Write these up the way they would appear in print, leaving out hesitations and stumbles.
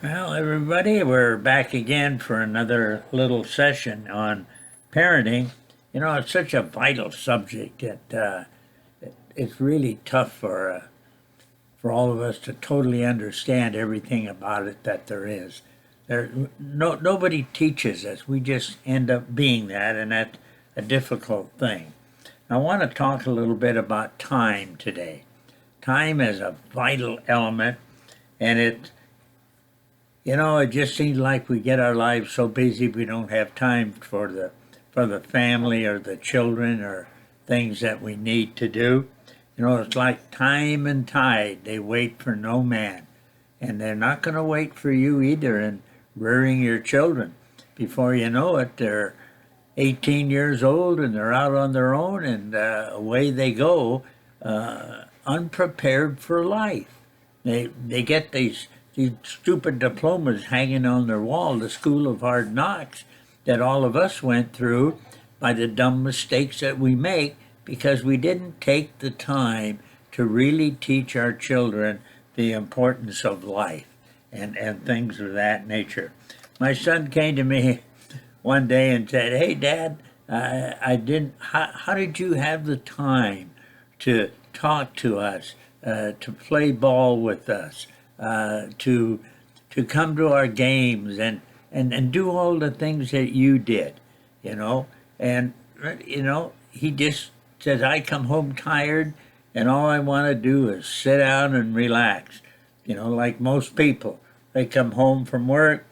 Well, everybody, we're back again for another little session on parenting. You know, it's such a vital subject that it's really tough for all of us to totally understand everything about it that there is. Nobody teaches us. We just end up being that, and that's a difficult thing. I want to talk a little bit about time today. Time is a vital element, and it just seems like we get our lives so busy we don't have time for the family or the children or things that we need to do. You know, it's like time and tide. They wait for no man. And they're not going to wait for you either in rearing your children. Before you know it, they're 18 years old and they're out on their own and away they go, unprepared for life. They get these stupid diplomas hanging on their wall, the School of Hard Knocks that all of us went through by the dumb mistakes that we make because we didn't take the time to really teach our children the importance of life and things of that nature. My son came to me one day and said, "Hey, Dad, I didn't. How did you have the time to talk to us, to play ball with us, to come to our games and do all the things that you did, you know?" And he just says, "I come home tired, and all I want to do is sit down and relax." Like most people, they come home from work,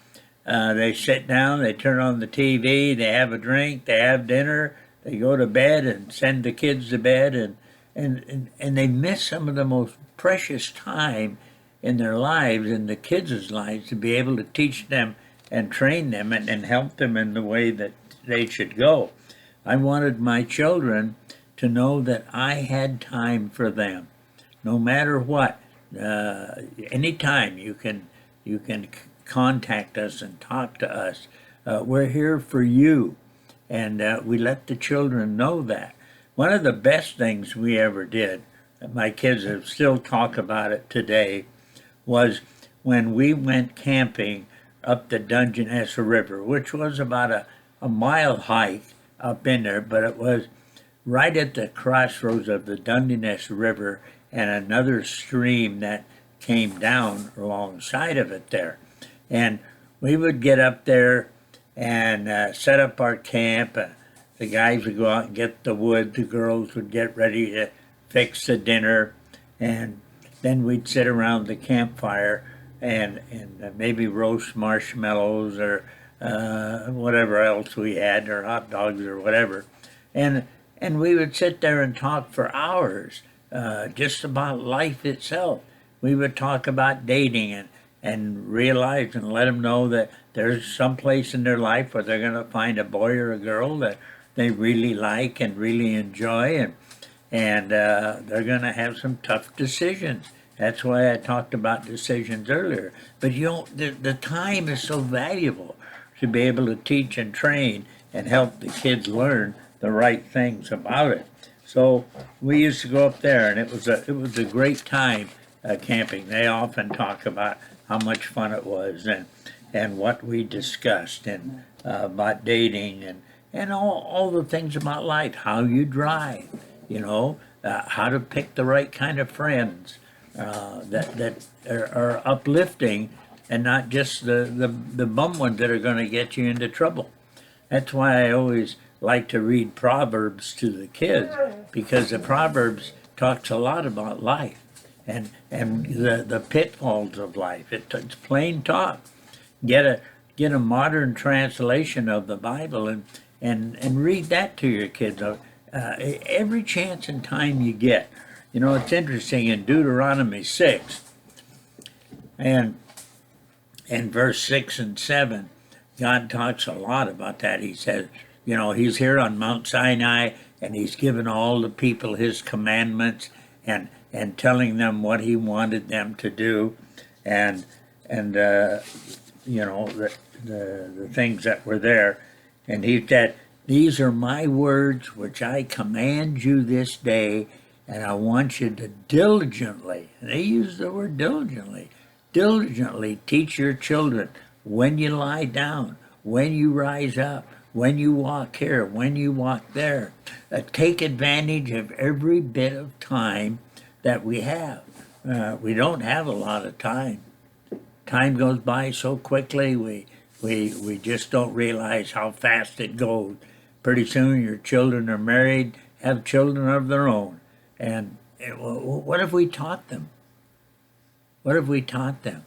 they sit down, they turn on the TV, they have a drink, they have dinner, they go to bed and send the kids to bed, and they miss some of the most precious time in their lives, in the kids' lives, to be able to teach them and train them and help them in the way that they should go. I wanted my children to know that I had time for them, no matter what. Anytime you can contact us and talk to us. We're here for you, and we let the children know that. One of the best things we ever did, my kids have still talk about it today, was when we went camping up the Dungeness River, which was about a mile hike up in there, but it was right at the crossroads of the Dungeness River and another stream that came down alongside of it there. And we would get up there and set up our camp. The guys would go out and get the wood. The girls would get ready to fix the dinner. And then we'd sit around the campfire and maybe roast marshmallows or whatever else we had, or hot dogs or whatever. And we would sit there and talk for hours, just about life itself. We would talk about dating and realize and let them know that there's some place in their life where they're going to find a boy or a girl that they really like and really enjoy, and they're going to have some tough decisions. That's why I talked about decisions earlier. But the time is so valuable to be able to teach and train and help the kids learn the right things about it. So we used to go up there, and it was a great time camping. They often talk about how much fun it was and what we discussed and about dating and all the things about life, how you drive, how to pick the right kind of friends that are uplifting and not just the bum ones that are going to get you into trouble. That's why I always like to read Proverbs to the kids, because the Proverbs talks a lot about life and the pitfalls of life. It's plain talk. Get a modern translation of the Bible and read that to your kids every chance and time you get. It's interesting in Deuteronomy 6 and verse 6 and 7, God talks a lot about that. He says, he's here on Mount Sinai and he's given all the people his commandments and telling them what he wanted them to do and the things that were there. And he said, "These are my words which I command you this day, and I want you to diligently," and they use the word diligently, Diligently teach your children when you lie down, when you rise up, when you walk here, when you walk there. Take advantage of every bit of time that we have. We don't have a lot of time. Time goes by so quickly, we just don't realize how fast it goes. Pretty soon your children are married, have children of their own. And what have we taught them? What have we taught them?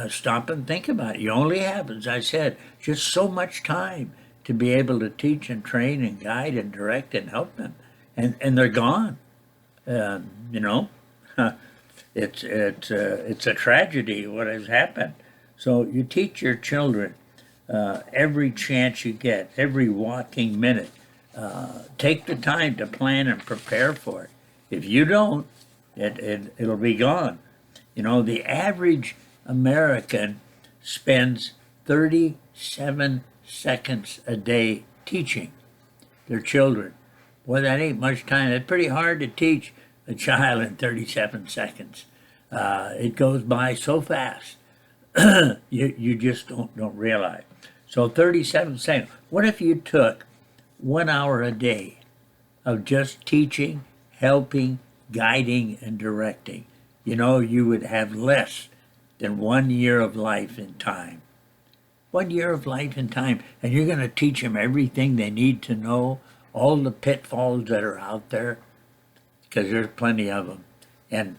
Stop and think about it. You only have, as I said, just so much time to be able to teach and train and guide and direct and help them. And they're gone. Uh, you know, it's a tragedy what has happened. So you teach your children every chance you get, every walking minute. Take the time to plan and prepare for it. If you don't, it'll be gone. The average American spends 37 seconds a day teaching their children. Boy, that ain't much time. It's pretty hard to teach a child in 37 seconds. It goes by so fast. You just don't realize. So 37 seconds. What if you took 1 hour a day of just teaching, helping, guiding, and directing? You would have less than 1 year of life in time. 1 year of life in time. And you're going to teach them everything they need to know, all the pitfalls that are out there, because there's plenty of them. And,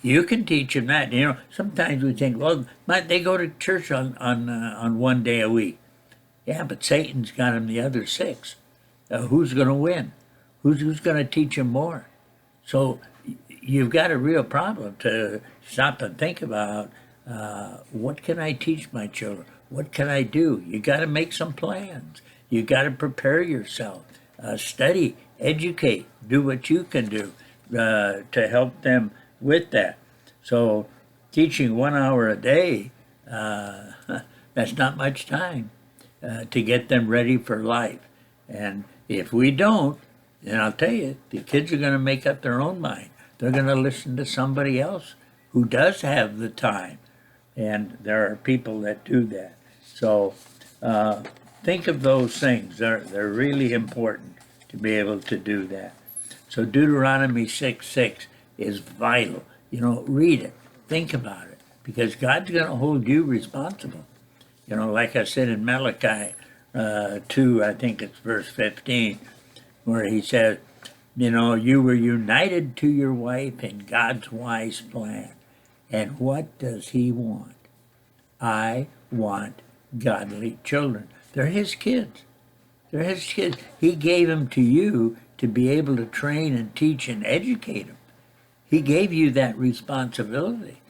you can teach them that. Sometimes we think, well, they go to church on 1 day a week. Yeah, but Satan's got them the other 6. Who's going to win? Who's going to teach them more? So you've got a real problem to stop and think about, what can I teach my children? What can I do? You got to make some plans. You got to prepare yourself. Study, educate, do what you can do to help them with that. So teaching 1 hour a day, that's not much time to get them ready for life. And if we don't, then I'll tell you, the kids are going to make up their own mind. They're going to listen to somebody else who does have the time. And there are people that do that. So think of those things. They're really important to be able to do that. So Deuteronomy 6:6 is vital. Read it. Think about it. Because God's going to hold you responsible. Like I said in Malachi 2, I think it's verse 15, where he says, you were united to your wife in God's wise plan. And what does he want? I want godly children. They're his kids. They're his kids. He gave them to you to be able to train and teach and educate them. He gave you that responsibility.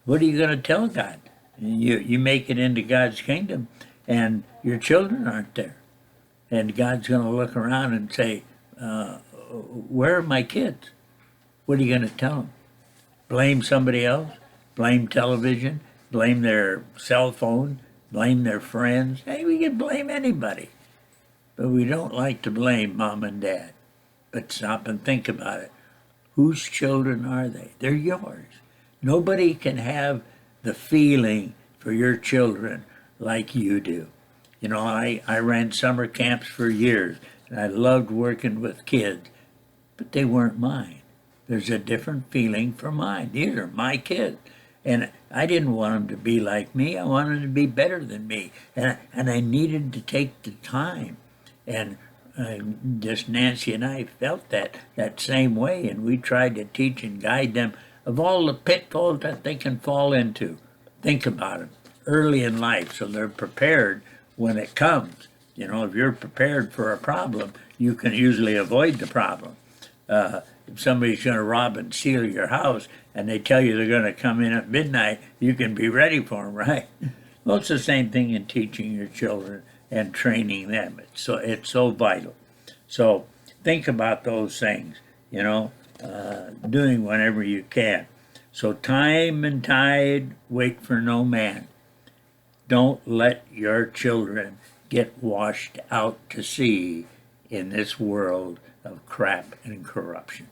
What are you going to tell God? You make it into God's kingdom and your children aren't there. And God's going to look around and say, where are my kids? What are you going to tell them? Blame somebody else? Blame television? Blame their cell phone? Blame their friends? Hey, we can blame anybody. But we don't like to blame mom and dad. But stop and think about it. Whose children are they? They're yours. Nobody can have the feeling for your children like you do. I ran summer camps for years, and I loved working with kids, but they weren't mine. There's a different feeling for mine. These are my kids. And I didn't want them to be like me. I wanted them to be better than me. And I needed to take the time. And just Nancy and I felt that same way. And we tried to teach and guide them of all the pitfalls that they can fall into. Think about it early in life so they're prepared when it comes. If you're prepared for a problem, you can usually avoid the problem. If somebody's going to rob and steal your house and they tell you they're going to come in at midnight, you can be ready for them, right? Well, it's the same thing in teaching your children and training them. It's so vital. So think about those things, doing whenever you can. So time and tide wait for no man. Don't let your children get washed out to sea in this world of crap and corruption.